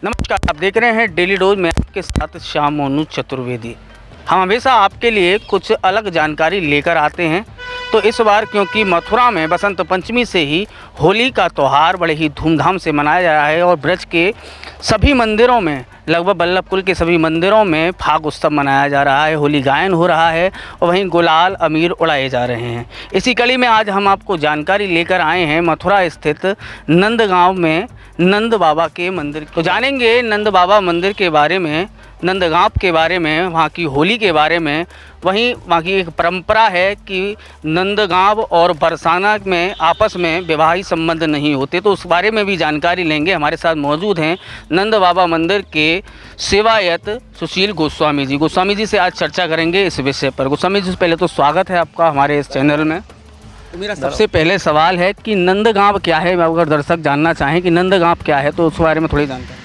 नमस्कार, आप देख रहे हैं डेली डोज में आपके साथ श्याम मोनू चतुर्वेदी। हम हमेशा आपके लिए कुछ अलग जानकारी लेकर आते हैं। तो इस बार क्योंकि मथुरा में बसंत पंचमी से ही होली का त्यौहार बड़े ही धूमधाम से मनाया जा रहा है और ब्रज के सभी मंदिरों में, लगभग बल्लभ कुल के सभी मंदिरों में फाग उत्सव मनाया जा रहा है, होली गायन हो रहा है और वहीं गुलाल अमीर उड़ाए जा रहे हैं। इसी कड़ी में आज हम आपको जानकारी लेकर आए हैं मथुरा स्थित नंदगांव में नंद बाबा के मंदिर। तो जानेंगे नंद बाबा मंदिर के बारे में, नंदगांव के बारे में, वहाँ की होली के बारे में। वहीं वहाँ की एक परंपरा है कि नंदगांव और बरसाना में आपस में वैवाहिक संबंध नहीं होते, तो उस बारे में भी जानकारी लेंगे। हमारे साथ मौजूद हैं नंद बाबा मंदिर के सेवायत सुशील गोस्वामी जी। गोस्वामी जी से आज चर्चा करेंगे इस विषय पर। गोस्वामी जी से पहले तो स्वागत है आपका हमारे इस चैनल में। तो मेरा सबसे पहले सवाल है कि नंदगांव क्या है? अगर दर्शक जानना चाहें कि नंदगांव क्या है तो उस बारे में थोड़ी जानकारी।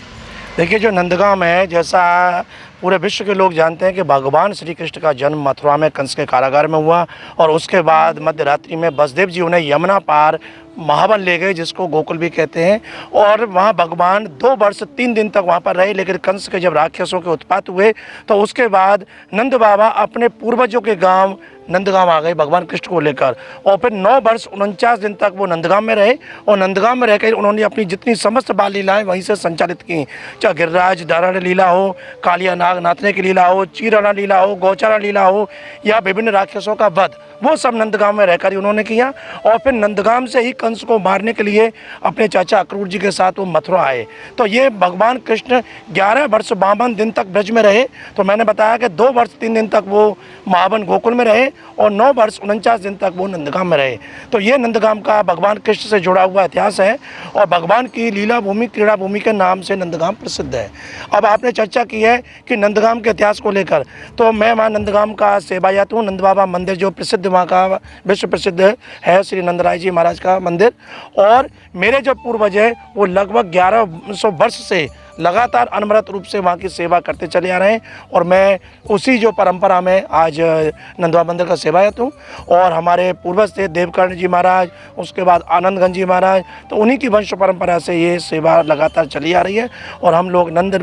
देखिए, जो नंदगांव है, जैसा पूरे विश्व के लोग जानते हैं कि भगवान श्री कृष्ण का जन्म मथुरा में कंस के कारागार में हुआ और उसके बाद मध्य रात्रि में वसुदेव जी उन्हें यमुना पार महाबन ले गए, जिसको गोकुल भी कहते हैं। और वहाँ भगवान 2 वर्ष 3 दिन तक वहाँ पर रहे, लेकिन कंस के जब राक्षसों के उत्पात हुए तो उसके बाद नंद बाबा अपने पूर्वजों के गांव नंदगांव आ गए भगवान कृष्ण को लेकर। और फिर 9 वर्ष 49 दिन तक वो नंदगांव में रहे और नंदगांव में रहकर उन्होंने अपनी जितनी समस्त बाल लीलाएँ वहीं से संचालित की, चाहे गिरिराज धारण लीला हो, कालिया नाग नाथने की लीला हो, चीरना लीला हो, गौचारा लीला हो या विभिन्न राक्षसों का वध, वो सब नंदगांव में रहकर ही उन्होंने किया। और फिर नंदगांव से ही कंस को मारने के लिए अपने चाचा अक्रूर जी के साथ वो मथुरा आए। तो ये भगवान कृष्ण 11 वर्ष 52 दिन तक ब्रज में रहे। तो मैंने बताया कि 2 वर्ष 3 दिन तक वो महाबन गोकुल में रहे और 9 वर्ष 49 दिन तक वो नंदगांव में रहे। तो ये नंदगांव का भगवान कृष्ण से जुड़ा हुआ इतिहास है और भगवान की लीला भूमि, क्रीड़ा भूमि के नाम से नंदगांव प्रसिद्ध है। अब आपने चर्चा की है कि नंदगांव के इतिहास को लेकर, तो मैं वहाँ नंदगांव का सेवायत हूँ। नंद बाबा मंदिर जो प्रसिद्ध वहाँ का विश्व प्रसिद्ध है, श्री नंदराय जी महाराज का मंदिर। और मेरे जो पूर्वज है वो लगभग 1100 वर्ष से लगातार अनवरत रूप से वहाँ की सेवा करते चले आ रहे हैं और मैं उसी जो परंपरा में आज नंदवा मंदिर का सेवायत हूँ। और हमारे पूर्वज थे देवकर्ण जी महाराज, उसके बाद आनंदगंज जी महाराज, तो उन्हीं की वंश परंपरा से ये सेवा लगातार चली आ रही है। और हम लोग नंद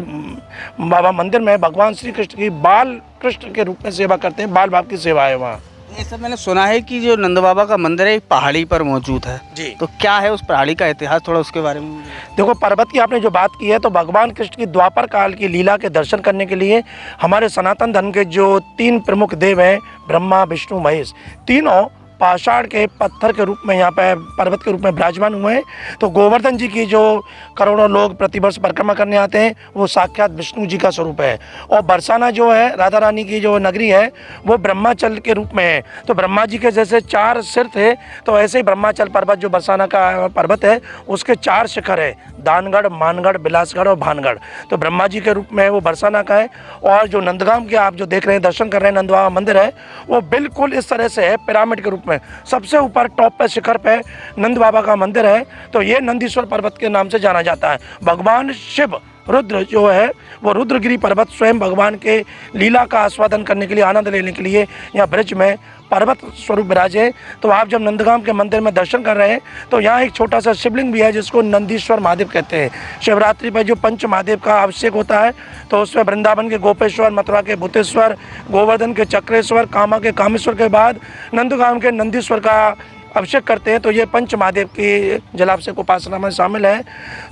बाबा मंदिर में भगवान श्री कृष्ण की बाल कृष्ण के रूप में सेवा करते हैं, बाल बाप की सेवा है वहाँ। ये सब मैंने सुना है कि जो नंद बाबा का मंदिर है एक पहाड़ी पर मौजूद है जी। तो क्या है उस पहाड़ी का इतिहास, थोड़ा उसके बारे में? देखो, पर्वत की आपने जो बात की है, तो भगवान कृष्ण की द्वापर काल की लीला के दर्शन करने के लिए हमारे सनातन धर्म के जो 3 प्रमुख देव हैं, ब्रह्मा विष्णु महेश, तीनों पाषाण के पत्थर के रूप में यहाँ पे पर्वत के रूप में विराजमान हुए हैं। तो गोवर्धन जी की जो करोड़ों लोग प्रतिवर्ष परिक्रमा करने आते हैं वो साक्षात विष्णु जी का स्वरूप है। और बरसाना जो है राधा रानी की जो नगरी है वो ब्रह्माचल के रूप में है। तो ब्रह्मा जी के जैसे 4 सिर थे, तो ऐसे ही ब्रह्माचल पर्वत जो बरसाना का पर्वत है उसके 4 शिखर है, दानगढ़, मानगढ़, बिलासगढ़ और भानगढ़। तो ब्रह्मा जी के रूप में वो बरसाना का है। और जो नंदगांव के आप जो देख रहे हैं, दर्शन कर रहे हैं, नंदबाबा मंदिर है, वो बिल्कुल इस तरह से है, पिरामिड के रूप में। सबसे ऊपर टॉप पे शिखर पे नंद बाबा का मंदिर है। तो ये नंदीश्वर पर्वत के नाम से जाना जाता है। भगवान शिव रुद्र जो है वो रुद्रगिरी पर्वत स्वयं भगवान के लीला का आस्वादन करने के लिए, आनंद लेने के लिए यहाँ ब्रज में पर्वत स्वरूप विराजे। तो आप जब नंदगांव के मंदिर में दर्शन कर रहे हैं तो यहाँ एक छोटा सा शिवलिंग भी है जिसको नंदीश्वर महादेव कहते हैं। शिवरात्रि पर जो पंच महादेव का अभिषेक होता है तो उसमें वृंदावन के गोपेश्वर, मथुरा के भूतेश्वर, गोवर्धन के चक्रेश्वर, कामा के कामेश्वर के बाद नंदगांव के नंदीश्वर का अभिषेक करते हैं। तो ये पंच महादेव की जलाभिषेक उपासना में शामिल है।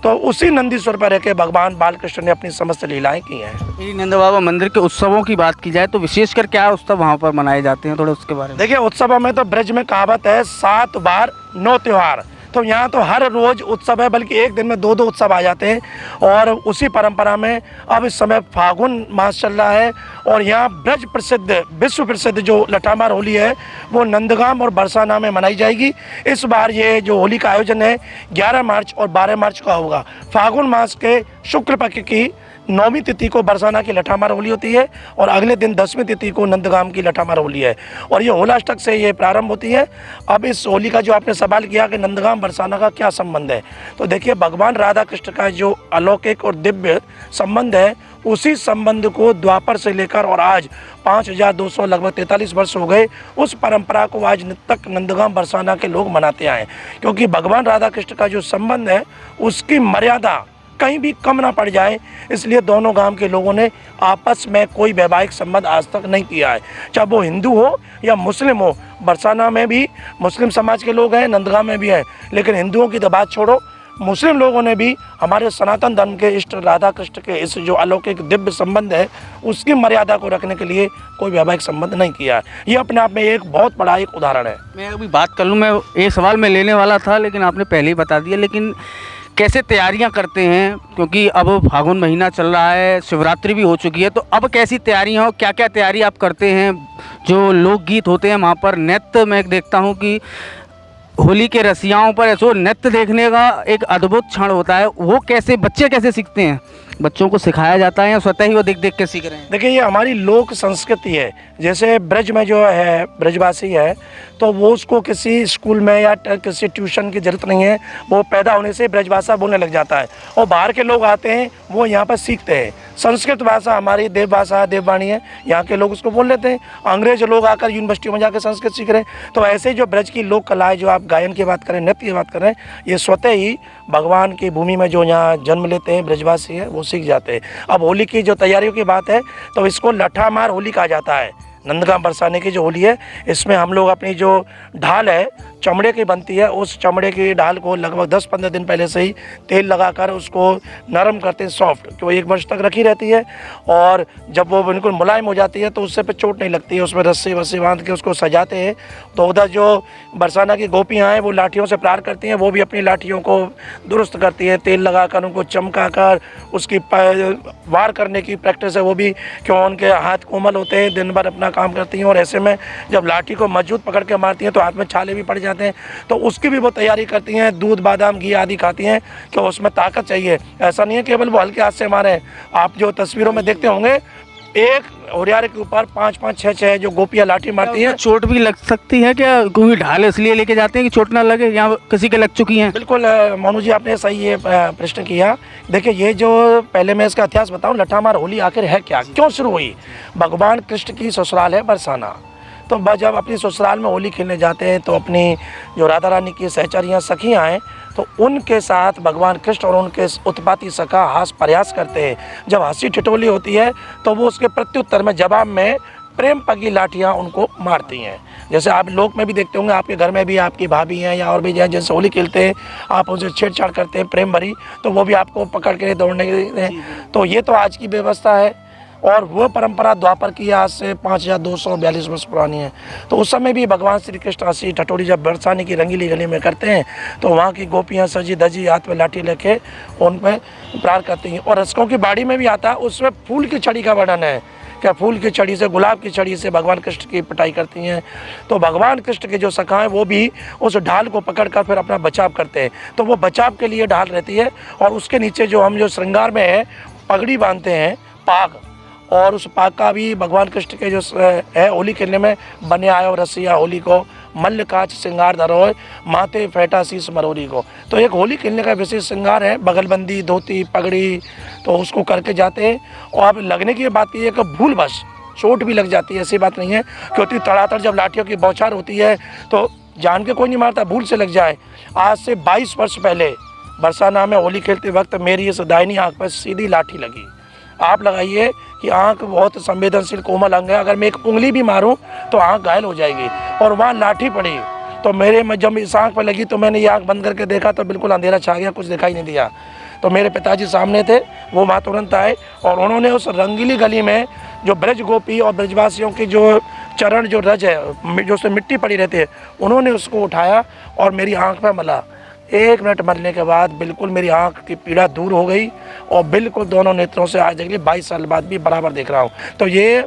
तो उसी नंदीश्वर पर रहकर भगवान बालकृष्ण ने अपनी समस्त लीलाएं की हैं। नंद बाबा मंदिर के उत्सवों की बात की जाए तो विशेषकर क्या उत्सव वहाँ पर मनाए जाते हैं, थोड़ा उसके बारे में? देखिए, उत्सवों में तो ब्रज में कहावत है 7 बार 9 त्योहार। तो यहाँ तो हर रोज उत्सव है, बल्कि एक दिन में 2-2 उत्सव आ जाते हैं। और उसी परंपरा में अब इस समय फागुन मास चल रहा है और यहाँ ब्रज प्रसिद्ध, विश्व प्रसिद्ध जो लठामार होली है वो नंदगांव और बरसाना में मनाई जाएगी। इस बार ये जो होली का आयोजन है 11 मार्च और 12 मार्च का होगा। फागुन मास के शुक्ल पक्ष की 9वीं तिथि को बरसाना की लठामार होली होती है और अगले दिन 10वीं तिथि को नंदगांव की लठामार होली है। और ये होलाष्टक से ये प्रारंभ होती है। अब इस होली का जो आपने सवाल किया कि नंदगांव बरसाना का क्या संबंध है, तो देखिए, भगवान राधा कृष्ण का जो अलौकिक और दिव्य संबंध है उसी संबंध को द्वापर से लेकर और आज 5200 लगभग 43 वर्ष हो गए, उस परंपरा को आज तक नंदगांव बरसाना के लोग मनाते आए। क्योंकि भगवान राधा कृष्ण का जो संबंध है उसकी मर्यादा कहीं भी कम ना पड़ जाए, इसलिए दोनों गांव के लोगों ने आपस में कोई वैवाहिक संबंध आज तक नहीं किया है, चाहे वो हिंदू हो या मुस्लिम हो। बरसाना में भी मुस्लिम समाज के लोग हैं, नंदगांव में भी हैं, लेकिन हिंदुओं की तो बात छोड़ो, मुस्लिम लोगों ने भी हमारे सनातन धर्म के इष्ट राधा कृष्ण के इस जो अलौकिक दिव्य संबंध है उसकी मर्यादा को रखने के लिए कोई वैवाहिक संबंध नहीं किया है। ये अपने आप में एक बहुत बड़ा एक उदाहरण है। मैं अभी बात कर लूँ, मैं एक सवाल मैं लेने वाला था लेकिन आपने पहले ही बता दिया। लेकिन कैसे तैयारियां करते हैं, क्योंकि अब फागुन महीना चल रहा है, शिवरात्रि भी हो चुकी है, तो अब कैसी तैयारियां हो, क्या क्या तैयारी आप करते हैं? जो लोकगीत होते हैं वहाँ पर नृत्य, मैं देखता हूँ कि होली के रसियाओं पर ऐसो नृत्य देखने का एक अद्भुत क्षण होता है, वो कैसे बच्चे कैसे सीखते हैं? बच्चों को सिखाया जाता है या स्वतः ही वो देख देख के सीख रहे हैं? देखिए, ये हमारी लोक संस्कृति है। जैसे ब्रज में जो है ब्रजवासी है तो वो उसको किसी स्कूल में या किसी ट्यूशन की ज़रूरत नहीं है, वो पैदा होने से ब्रजभाषा बोलने लग जाता है। और बाहर के लोग आते हैं वो यहाँ पर सीखते हैं। संस्कृत भाषा हमारी देव भाषा देववाणी है, यहाँ के लोग उसको बोल लेते हैं। अंग्रेज लोग आकर यूनिवर्सिटियों में जाकर संस्कृत सीख रहे हैं। तो ऐसे जो ब्रज की लोक कला है, जो आप गायन की बात करें, नृत्य की बात करें, ये स्वतः ही भगवान की भूमि में जो यहाँ जन्म लेते हैं ब्रजवासी है वो सीख जाते हैं। अब होली की जो तैयारियों की बात है तो इसको लठामार होली कहा जाता है। नंदगांव बरसाने की जो होली है, इसमें हम लोग अपनी जो ढाल है चमड़े की बनती है, उस चमड़े की ढाल को लगभग 10-15 दिन पहले से ही तेल लगाकर उसको नरम करते हैं, सॉफ्ट, कि वो 1 वर्ष तक रखी रहती है। और जब वो बिल्कुल मुलायम हो जाती है तो उससे पे चोट नहीं लगती है। उसमें रस्सी वस्सी बांध के उसको सजाते हैं। तो उधर जो बरसाना की गोपियाँ हैं वो लाठियों से प्रहार करती हैं, वो भी अपनी लाठियों को दुरुस्त करती हैं, तेल लगाकर उनको चमका कर उसकी वार करने की प्रैक्टिस है वो भी, क्यों उनके हाथ कोमल होते हैं, दिन भर अपना काम करती हैं। और ऐसे में जब लाठी को मजबूत पकड़ के मारती हैं तो हाथ में छाले भी पड़ जाते हैं, तो उसकी भी वो तैयारी करती हैं। दूध बादाम घी आदि खाती हैं कि उसमें ताकत चाहिए। ऐसा नहीं है केवल वो हल्के हाथ से मारें। आप जो तस्वीरों में देखते होंगे, एक होरियारे के ऊपर 5-5, 6-6 जो गोपियाँ लाठी मारती हैं। चोट भी लग सकती है क्या? क्योंकि ढाल इसलिए लेके जाते हैं कि चोट ना लगे, या किसी के लग चुकी हैं? बिल्कुल मोनू जी, आपने सही ये प्रश्न किया। देखिए, ये जो पहले मैं इसका इतिहास बताऊं, लठामार होली आखिर है क्या, क्यों शुरू हुई? भगवान कृष्ण की ससुराल है बरसाना। तो जब अपनी ससुराल में होली खेलने जाते हैं तो अपनी जो राधा रानी की सहचरियाँ सखियाँ हैं तो उनके साथ भगवान कृष्ण और उनके उत्पाती सखा हास प्रयास करते हैं। जब हंसी ठिठोली होती है तो वो उसके प्रत्युत्तर में जवाब में प्रेम पगी लाठियाँ उनको मारती हैं। जैसे आप लोग में भी देखते होंगे, आपके घर में भी आपकी भाभी हैं या और भी हैं, जैसे होली खेलते हैं आप उनसे छेड़छाड़ करते हैं प्रेम भरी, तो वो भी आपको पकड़ के दौड़ने के। तो ये तो आज की व्यवस्था है और वो परंपरा द्वापर की आज से 5242 वर्ष पुरानी है। तो उस समय भी भगवान श्री कृष्ण हंसी ठठोली जब बरसाने की रंगीली गली में करते हैं तो वहाँ की गोपियाँ सजी धजी हाथ में लाठी लेके उन पर प्रहार करती हैं। और रसकों की बाड़ी में भी आता है, उसमें फूल की छड़ी का वर्णन है, क्या फूल की छड़ी से, गुलाब की छड़ी से भगवान कृष्ण की पिटाई करती हैं। तो भगवान कृष्ण के जो सखा हैं वो भी उस ढाल को पकड़कर फिर अपना बचाव करते हैं। तो वो बचाव के लिए ढाल रहती है और उसके नीचे जो हम जो श्रृंगार में है पगड़ी बांधते हैं, पाग, और उस पाग का भी भगवान कृष्ण के जो है होली खेलने में बने आए और रसिया होली को मल्ल काच श्रृंगार धरोय माथे फेटा शीस मरोरी को। तो एक होली खेलने का विशेष श्रृंगार है, बगलबंदी, धोती, पगड़ी, तो उसको करके जाते हैं। और अब लगने की बात ये है कि भूल बस चोट भी लग जाती है, ऐसी बात नहीं है, क्योंकि तड़ातड़ जब लाठियों की बौछार होती है तो जान के कोई नहीं मारता, भूल से लग जाए। आज से 22 वर्ष पहले बरसाना में होली खेलते वक्त मेरी इस दाहिनी आँख पर सीधी लाठी लगी। आप लगाइए कि आँख बहुत संवेदनशील कोमल अंग है, अगर मैं एक उंगली भी मारूं तो आँख घायल हो जाएगी। और वहाँ लाठी पड़ी तो जब इस आँख पर लगी तो मैंने ये आँख बंद करके देखा तो बिल्कुल अंधेरा छा गया, कुछ दिखाई नहीं दिया। तो मेरे पिताजी सामने थे, वो वहाँ तुरंत आए और उन्होंने उस रंगीली गली में जो ब्रज गोपी और ब्रजवासियों की जो चरण जो रज है, जो उसमें मिट्टी पड़ी रहती है, उन्होंने उसको उठाया और मेरी आँख पर मला। 1 मिनट मरने के बाद बिल्कुल मेरी आँख की पीड़ा दूर हो गई और बिल्कुल दोनों नेत्रों से आज अगले 22 साल बाद भी बराबर देख रहा हूँ। तो ये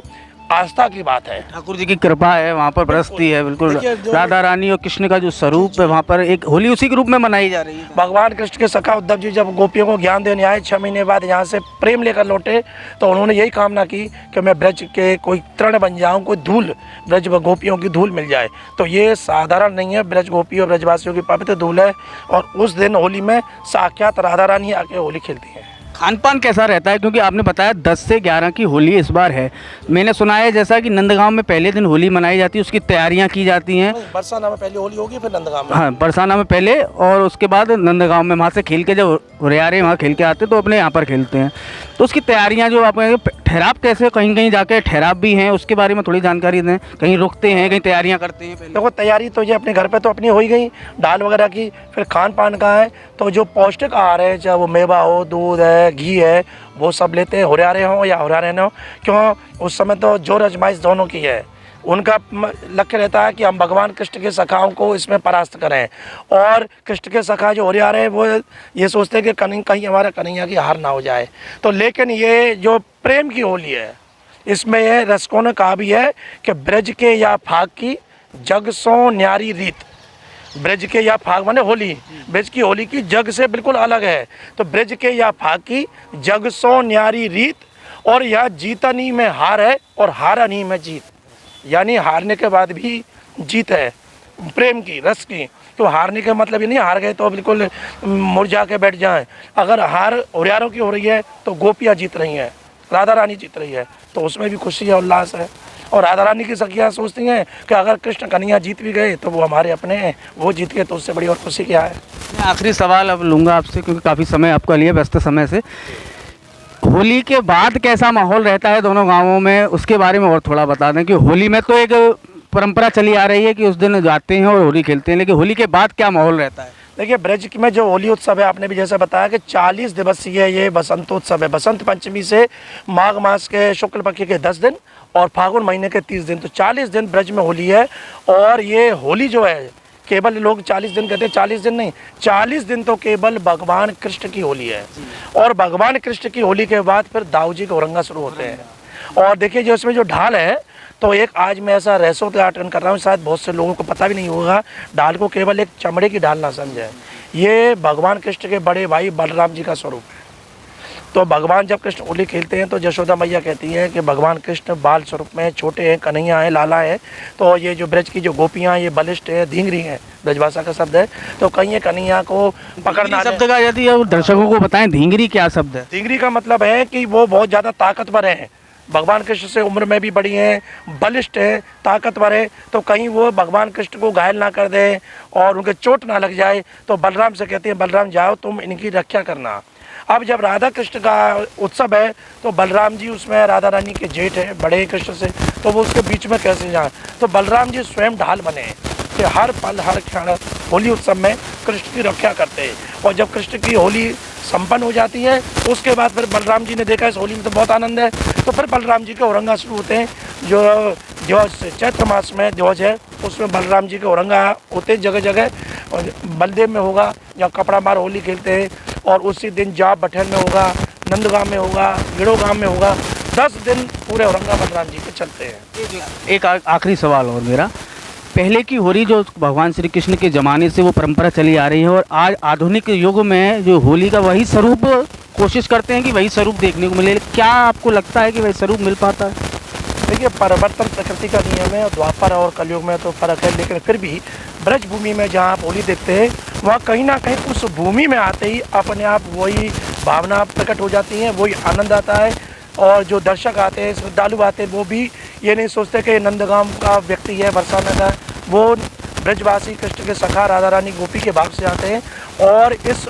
आस्था की बात है, ठाकुर जी की कृपा है, वहाँ पर बरसती है। बिल्कुल राधा रानी और कृष्ण का जो स्वरूप है वहाँ पर एक होली उसी के रूप में मनाई जा रही है। भगवान कृष्ण के सखा उद्धव जी जब गोपियों को ज्ञान देने आए 6 महीने बाद यहाँ से प्रेम लेकर लौटे तो उन्होंने यही कामना की कि मैं ब्रज के कोई तृण बन जाऊँ, कोई धूल ब्रज गोपियों की धूल मिल जाए। तो ये साधारण नहीं है, ब्रज गोपी और ब्रजवासियों की पवित्र धूल है। और उस दिन होली में साक्षात राधा रानी आके होली खेलती हैं। खान पान कैसा रहता है, क्योंकि आपने बताया 10 से 11 की होली इस बार है। मैंने सुना है जैसा कि नंदगांव में पहले दिन होली मनाई जाती है, उसकी तैयारियां की जाती हैं। बरसाना में पहले होली होगी, फिर नंदगांव में। हाँ, बरसाना में पहले और उसके बाद नंदगांव में, वहाँ से खेल के जब हुरियारे वहाँ खेल के आते हैं तो अपने यहाँ पर खेलते हैं। तो उसकी तैयारियाँ जो आप ठहराव कैसे, कहीं कहीं जाके ठहराव भी हैं, उसके बारे में थोड़ी जानकारी दें। कहीं रुकते हैं, कहीं तैयारियाँ करते हैं पहले? देखो तैयारी तो ये अपने घर पे तो अपनी हो ही गई दाल वगैरह की। फिर खान पान का है तो जो पौष्टिक आहार है, चाहे वो मेवा हो, दूध है, घी है, वो सब लेते हैं, हुरियारे हों या हुरियारे न हो। क्यों, उस समय तो जोर आजमाइश दोनों की है। उनका लक्ष्य रहता है कि हम भगवान कृष्ण के सखाओं को इसमें परास्त करें। और कृष्ण के सखा जो हुरियारे हैं वो ये सोचते हैं कि कहीं कहीं हमारा कन्हैया की हार ना हो जाए। तो लेकिन ये जो प्रेम की होली है, इसमें ये रसिकों ने कहा भी है कि ब्रज के या फाग की जग सो न्यारी रीत। ब्रज के या फाग माने होली, ब्रज की होली की जग से बिल्कुल अलग है। तो ब्रज के या फाग की जग सो न्यारी रीत, और यह जीतनी में हार है और हारनी में जीत, यानी हारने के बाद भी जीत है प्रेम की, रस की। तो हारने का मतलब ये नहीं हार गए तो बिल्कुल मुरझा के बैठ जाएं। अगर हार हुरियारों की हो रही है तो गोपियाँ जीत रही हैं, राधा रानी जीत रही है, तो उसमें भी खुशी है, उल्लास है। और राधा रानी की सखियाँ सोचती हैं कि अगर कृष्ण कन्हैया जीत भी गए तो वो हमारे अपने हैं, वो जीत गए तो उससे बड़ी और खुशी क्या है। मैं आखिरी सवाल अब लूँगा आपसे, क्योंकि काफ़ी समय आपका लिए व्यस्त समय से। होली के बाद कैसा माहौल रहता है दोनों गांवों में, उसके बारे में और थोड़ा बता दें। कि होली में तो एक परंपरा चली आ रही है कि उस दिन जाते हैं और होली खेलते हैं, लेकिन होली के बाद क्या माहौल रहता है? देखिए ब्रज में जो होली उत्सव है, आपने भी जैसे बताया कि 40 दिवसीय ये बसंतोत्सव है। बसंत पंचमी से माघ मास के शुक्ल पक्ष के 10 दिन और फागुन महीने के 30 दिन, तो 40 दिन ब्रज में होली है। और ये होली जो है, केवल लोग 40 दिन कहते हैं, 40 दिन नहीं, 40 दिन तो केवल भगवान कृष्ण की होली है। और भगवान कृष्ण की होली के बाद फिर दाऊ जी के औरंगा शुरू होते हैं। और देखिए जो इसमें जो ढाल है, तो एक आज मैं ऐसा रहस्यों का उद्घाटन कर रहा हूँ, शायद बहुत से लोगों को पता भी नहीं होगा। ढाल को केवल एक चमड़े की ढाल ना समझे, ये भगवान कृष्ण के बड़े भाई बलराम जी का स्वरूप है। तो भगवान जब कृष्ण होली खेलते हैं तो यशोदा मैया कहती है कि भगवान कृष्ण बाल स्वरूप में छोटे हैं, कन्हैया है, लाला है। तो ये जो ब्रज की जो गोपियाँ, ये बलिष्ठ है, धींगरी हैं, ब्रजभाषा का शब्द है। तो कहीं ये कन्हैया को पकड़ना शब्द का यदि दर्शकों को बताएं, धींगरी क्या शब्द है? धींगरी का मतलब है कि वो बहुत ज़्यादा ताकतवर हैं, भगवान कृष्ण से उम्र में भी बड़ी हैं, बलिष्ठ है, ताकतवर है। तो कहीं वो भगवान कृष्ण को घायल ना कर दे और उनके चोट ना लग जाए, तो बलराम से कहते हैं बलराम जाओ तुम इनकी रक्षा करना। अब जब राधा कृष्ण का उत्सव है तो बलराम जी उसमें राधा रानी के जेठ है, बड़े कृष्ण से, तो वो उसके बीच में कैसे जाए। तो बलराम जी स्वयं ढाल बने कि हर पल हर क्षण होली उत्सव में कृष्ण की रक्षा करते हैं। और जब कृष्ण की होली संपन्न हो जाती है उसके बाद फिर बलराम जी ने देखा इस होली में तो बहुत आनंद है, तो फिर बलराम जी के औरंगा शुरू होते हैं। जो ध्वज से चैत्र मास में ध्वज है उसमें बलराम जी के औरंगा होते हैं जगह जगह। और बलदेव में होगा या कपड़ा मार होली खेलते हैं, और उसी दिन जाप बठेल में होगा, नंदगांव में होगा, गिड़ो गांव में होगा। 10 दिन पूरे औरंगा बलराम जी के चलते हैं। एक आखिरी सवाल और मेरा, पहले की होली जो भगवान श्री कृष्ण के ज़माने से वो परंपरा चली आ रही है, और आज आधुनिक युग में जो होली का वही स्वरूप कोशिश करते हैं कि वही स्वरूप देखने को मिले, क्या आपको लगता है कि वही स्वरूप मिल पाता है? देखिए परिवर्तन प्रकृति का नियम है, और द्वापर और कलयुग में तो फर्क है, लेकिन फिर भी ब्रज भूमि में जहाँ आप होली देखते हैं वहाँ कहीं ना कहीं उस भूमि में आते ही अपने आप वही भावना प्रकट हो जाती है, वही आनंद आता है। और जो दर्शक आते हैं, श्रद्धालु आते हैं, वो भी ये नहीं सोचते कि नंदगांव का व्यक्ति है, बरसाना का, वो ब्रजवासी कृष्ण के सखा राधा रानी गोपी के भाव से आते हैं। और इस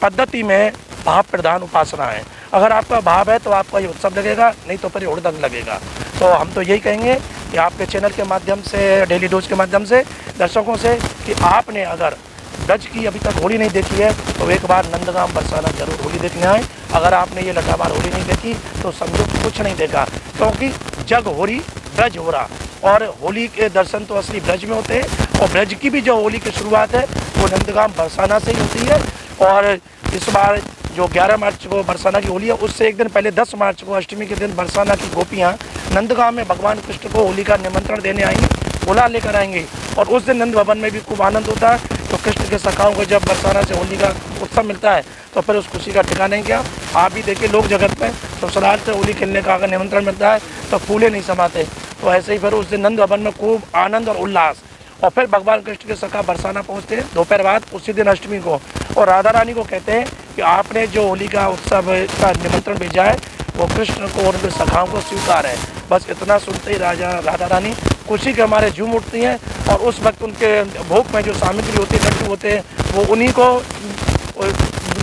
पद्धति में भाव प्रधान उपासना है। अगर आपका भाव है तो आपका ये उत्सव लगेगा, नहीं तो फिर हुड़दंग लगेगा। तो हम तो यही कहेंगे कि आपके चैनल के माध्यम से, डेली डोज के माध्यम से दर्शकों से, कि आपने अगर ब्रज की अभी तक होली नहीं देखी है तो एक बार नंदगांव बरसाना जरूर होली देखने आए। अगर आपने ये लटाबार होली नहीं देखी तो समझो कुछ नहीं देखा, क्योंकि जग हो रही ब्रज हो रहा। और होली के दर्शन तो असली ब्रज में होते हैं, और ब्रज की भी जो होली की शुरुआत है वो नंदगांव बरसाना से ही होती है। और इस बार जो 11 मार्च को बरसाना की होली है, उससे एक दिन पहले 10 मार्च को अष्टमी के दिन बरसाना की गोपियाँ नंदगांव में भगवान कृष्ण को होली का निमंत्रण देने आएंगी, बुला लेकर आएंगे। और उस दिन नंद भवन में भी खूब आनंद होता है। तो कृष्ण के सखाओं को जब बरसाना से होली का उत्सव मिलता है तो फिर उस खुशी का ठिकाना नहीं क्या। आप भी देखिए लोग जगत में ससुराल से होली खेलने का अगर निमंत्रण मिलता है तो फूले नहीं समाते। तो ऐसे ही फिर उस दिन नंद भवन में खूब आनंद और उल्लास। और फिर भगवान कृष्ण के सखा बरसाना पहुँचते हैं दोपहर बाद, उसी दिन अष्टमी को। और राधा रानी को कहते हैं कि आपने जो होली का उत्सव का निमंत्रण भेजा है वो कृष्ण को और उनके सखाओं को स्वीकार है। बस इतना सुनते ही राधा रानी खुशी के हमारे झूम उठती हैं। और उस वक्त उनके भोग में जो सामग्री होती है, लड्डू होते हैं, वो उन्हीं को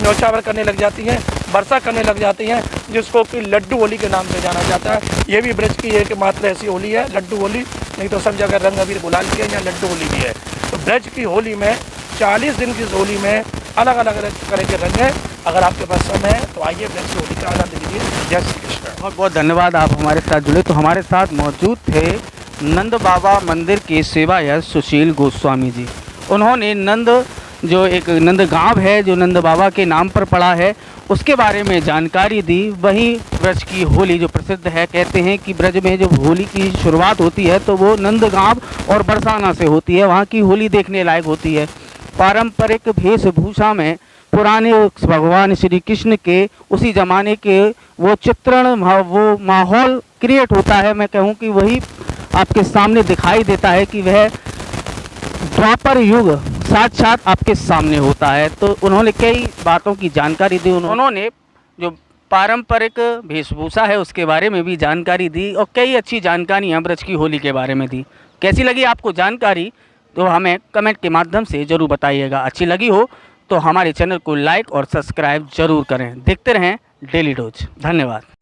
न्यौछावर करने लग जाती हैं, वर्षा करने लग जाती हैं, जिसको कि लड्डू होली के नाम से जाना जाता है। ये भी ब्रज की एकमात्र ऐसी होली है, लड्डू होली, नहीं तो सब जगह रंग अबीर गुलाल की है, यहाँ लड्डू होली भी है। तो ब्रज की होली में 40 दिन की इस होली में अलग अलग तरह के रंग हैं। अगर आपके पास समय है तो आइए ब्रज की होली का आनंद लीजिए। जय श्री कृष्ण। बहुत बहुत धन्यवाद, आप हमारे साथ जुड़े। तो हमारे साथ मौजूद थे नंद बाबा मंदिर के सेवायत सुशील गोस्वामी जी। उन्होंने जो एक नंद गांव है जो नंद बाबा के नाम पर पड़ा है, उसके बारे में जानकारी दी। वहीं ब्रज की होली जो प्रसिद्ध है, कहते हैं कि ब्रज में जब होली की शुरुआत होती है तो वो नंद गांव और बरसाना से होती है, वहाँ की होली देखने लायक होती है। पारंपरिक वेशभूषा में पुराने भगवान श्री कृष्ण के उसी ज़माने के वो चित्रण, वो माहौल क्रिएट होता है। मैं कहूँ कि वही आपके सामने दिखाई देता है कि वह द्वापर युग साक्षात आपके सामने होता है। तो उन्होंने कई बातों की जानकारी दी। उन्होंने जो पारंपरिक वेशभूषा है उसके बारे में भी जानकारी दी और कई अच्छी जानकारियाँ ब्रज की होली के बारे में दी। कैसी लगी आपको जानकारी तो हमें कमेंट के माध्यम से ज़रूर बताइएगा। अच्छी लगी हो तो हमारे चैनल को लाइक और सब्सक्राइब ज़रूर करें। देखते रहें डेली डोज। धन्यवाद।